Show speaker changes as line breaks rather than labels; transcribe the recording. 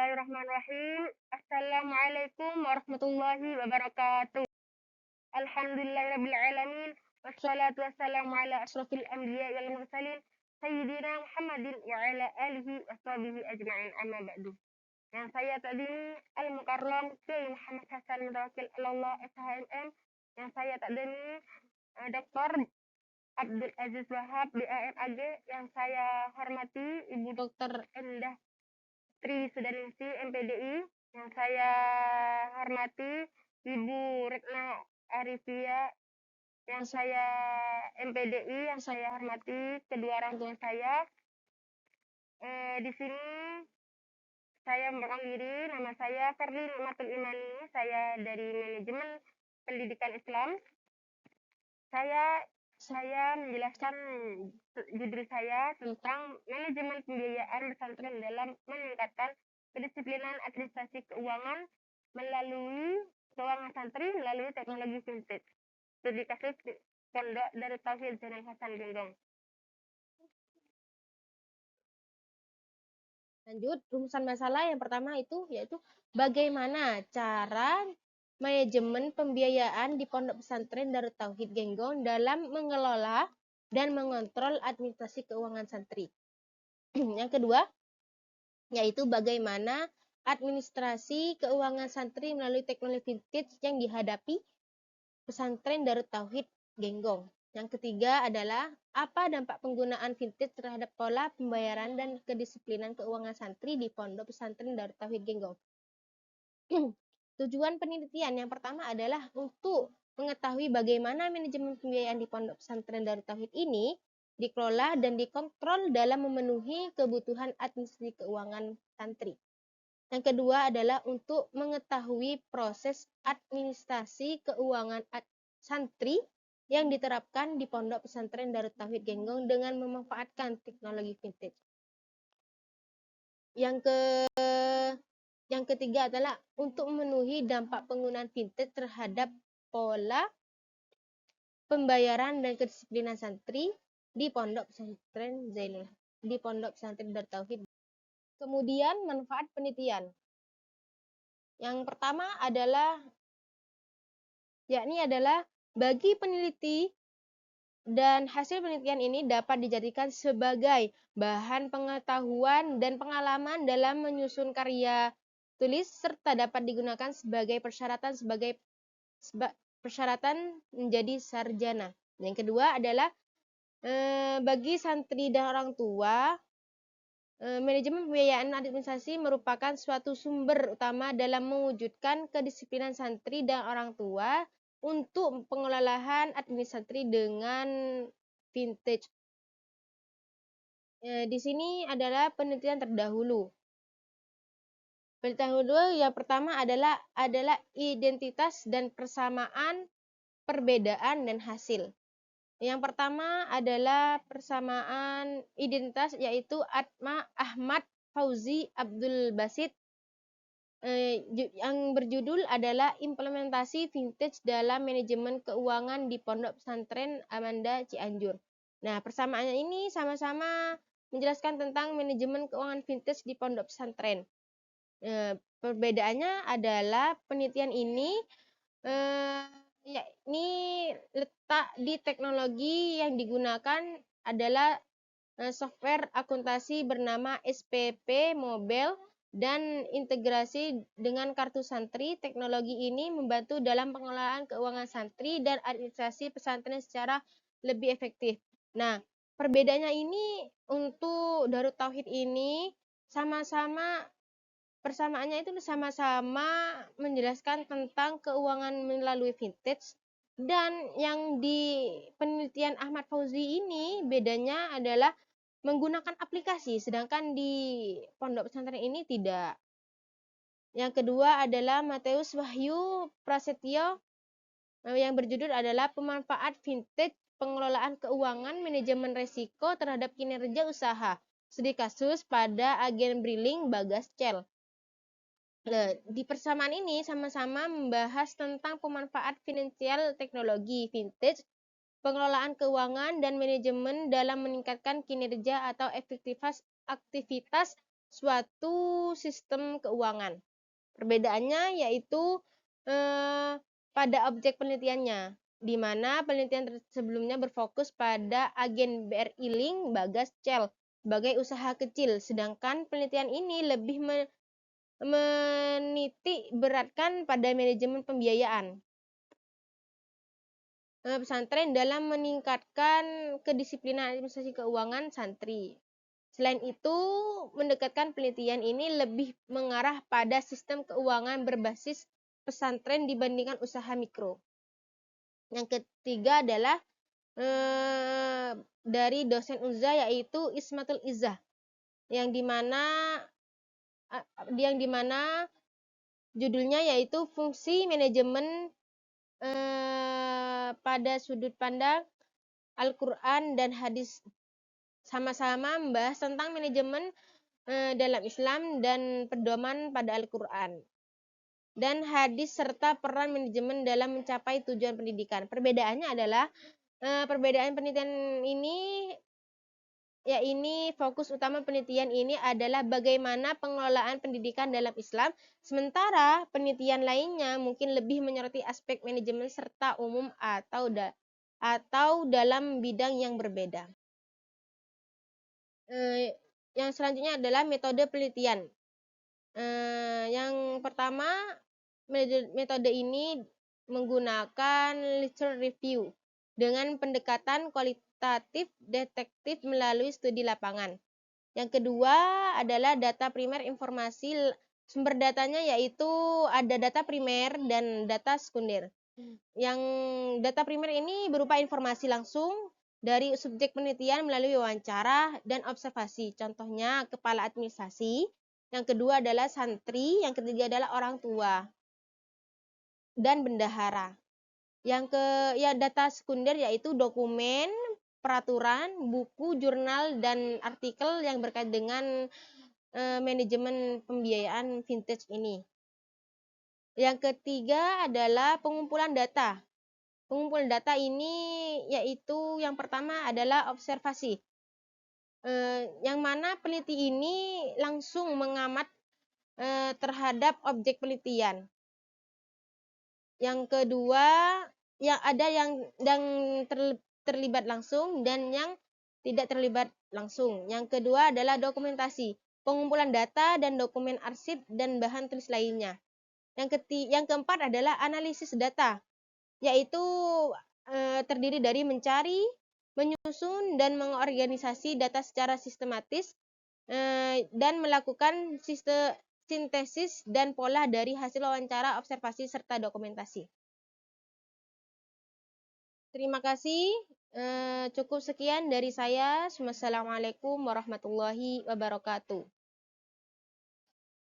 Bismillahirrahmanirrahim. Assalamualaikum warahmatullahi wabarakatuh. Alhamdulillahirabbil alamin. Wassalatu wassalamu ala asyrafil anbiya wal mursalin sayyidina Muhammadin wa ala alihi washabihi ajma'in, amma ba'du. Yang saya tadi Al-Mukarram Kiai Muhammad Hasan Mutawakkil Allah SHMM. Yang saya tadi Dr. Abdul Aziz Wahab BAMAG. Yang saya hormati Ibu Dr. Endah Tri Sudaningsi MPDI. Yang saya hormati Ibu Retna Arifia. Yang saya MPDI, yang saya hormati kedua orang tua saya. Di sini saya memperkenalkan diri, nama saya Ferdi Nikmatul Imani, saya dari Manajemen Pendidikan Islam. Saya menjelaskan judul saya tentang manajemen pembiayaan pesantren dalam meningkatkan kedisiplinan administrasi keuangan melalui keuangan santri melalui teknologi vintage. Studi kasus Pondok Darut Tauhid Zainal Hasan Genggong.
Lanjut, rumusan masalah yang pertama itu yaitu bagaimana cara manajemen pembiayaan di Pondok Pesantren Darut Tauhid Genggong dalam mengelola dan mengontrol administrasi keuangan santri. Yang kedua, yaitu bagaimana administrasi keuangan santri melalui teknologi vintage yang dihadapi pesantren Darut Tauhid Genggong. Yang ketiga adalah apa dampak penggunaan vintage terhadap pola pembayaran dan kedisiplinan keuangan santri di Pondok Pesantren Darut Tauhid Genggong. Tujuan penelitian yang pertama adalah untuk mengetahui bagaimana manajemen pembiayaan di Pondok Pesantren Darut Tauhid ini dikelola dan dikontrol dalam memenuhi kebutuhan administrasi keuangan santri. Yang kedua adalah untuk mengetahui proses administrasi keuangan santri yang diterapkan di Pondok Pesantren Darut Tauhid Genggong dengan memanfaatkan teknologi vintage. Yang ketiga adalah untuk memenuhi dampak penggunaan vintage terhadap pola pembayaran dan kedisiplinan santri di Pondok Pesantren Darut Tauhid. Kemudian manfaat penelitian. Yang pertama adalah bagi peneliti dan hasil penelitian ini dapat dijadikan sebagai bahan pengetahuan dan pengalaman dalam menyusun karya tulis serta dapat digunakan sebagai persyaratan menjadi sarjana. Yang kedua adalah bagi santri dan orang tua, manajemen pembiayaan administrasi merupakan suatu sumber utama dalam mewujudkan kedisiplinan santri dan orang tua untuk pengelolaan administrasi dengan vintage. Di sini adalah penelitian terdahulu. Yang pertama adalah identitas dan persamaan, perbedaan dan hasil. Yang pertama adalah persamaan identitas, yaitu Ahmad Fauzi Abdul Basit yang berjudul adalah implementasi vintage dalam manajemen keuangan di Pondok Pesantren Amanda Cianjur. Nah, persamaannya ini sama-sama menjelaskan tentang manajemen keuangan vintage di Pondok Pesantren. Perbedaannya adalah penelitian ini yakni letak di teknologi yang digunakan adalah software akuntansi bernama SPP Mobile dan integrasi dengan kartu santri. Teknologi ini membantu dalam pengelolaan keuangan santri dan administrasi pesantren secara lebih efektif. Nah, perbedaannya ini untuk Darut Tauhid ini persamaannya itu sama-sama menjelaskan tentang keuangan melalui vintage, dan yang di penelitian Ahmad Fauzi ini bedanya adalah menggunakan aplikasi, sedangkan di Pondok Pesantren ini tidak. Yang kedua adalah Mateus Wahyu Prasetyo yang berjudul adalah pemanfaat vintage pengelolaan keuangan manajemen resiko terhadap kinerja usaha. Studi kasus pada agen Briling Bagas Cel. Di persamaan ini sama-sama membahas tentang pemanfaat finansial teknologi vintage, pengelolaan keuangan dan manajemen dalam meningkatkan kinerja atau aktivitas suatu sistem keuangan. Perbedaannya yaitu pada objek penelitiannya, di mana penelitian sebelumnya berfokus pada agen BRI Link Bagas Cel sebagai usaha kecil, sedangkan penelitian ini lebih menitik beratkan pada manajemen pembiayaan pesantren dalam meningkatkan kedisiplinan administrasi keuangan santri. Selain itu, mendekatkan penelitian ini lebih mengarah pada sistem keuangan berbasis pesantren dibandingkan usaha mikro. Yang ketiga adalah dari dosen UNZA yaitu Ismatul Izzah, yang dimana judulnya yaitu fungsi manajemen pada sudut pandang Al-Quran dan hadis, sama-sama membahas tentang manajemen dalam Islam dan pedoman pada Al-Quran dan hadis serta peran manajemen dalam mencapai tujuan pendidikan. Perbedaannya adalah perbedaan penelitian ini, fokus utama penelitian ini adalah bagaimana pengelolaan pendidikan dalam Islam, sementara penelitian lainnya mungkin lebih menyoroti aspek manajemen serta umum atau dalam bidang yang berbeda. Yang selanjutnya adalah metode penelitian. Yang pertama, metode ini menggunakan literature review dengan pendekatan kualitatif detektif melalui studi lapangan. Yang kedua adalah data primer informasi. Sumber datanya yaitu ada data primer dan data sekunder. Yang data primer ini berupa informasi langsung dari subjek penelitian melalui wawancara dan observasi. Contohnya kepala administrasi. Yang kedua adalah santri. Yang ketiga adalah orang tua dan bendahara. Yang data sekunder yaitu dokumen, peraturan, buku, jurnal, dan artikel yang berkait dengan manajemen pembiayaan vintage ini. Yang ketiga adalah pengumpulan data. Pengumpulan data ini yaitu yang pertama adalah observasi. Yang mana peneliti ini langsung mengamat terhadap objek penelitian. Yang kedua, yang terlibat langsung dan yang tidak terlibat langsung. Yang kedua adalah dokumentasi, pengumpulan data dan dokumen arsip dan bahan tulis lainnya. Yang keempat adalah analisis data, yaitu terdiri dari mencari, menyusun, dan mengorganisasi data secara sistematis dan melakukan sintesis dan pola dari hasil wawancara, observasi, serta dokumentasi. Terima kasih. Cukup sekian dari saya. Wassalamualaikum warahmatullahi wabarakatuh.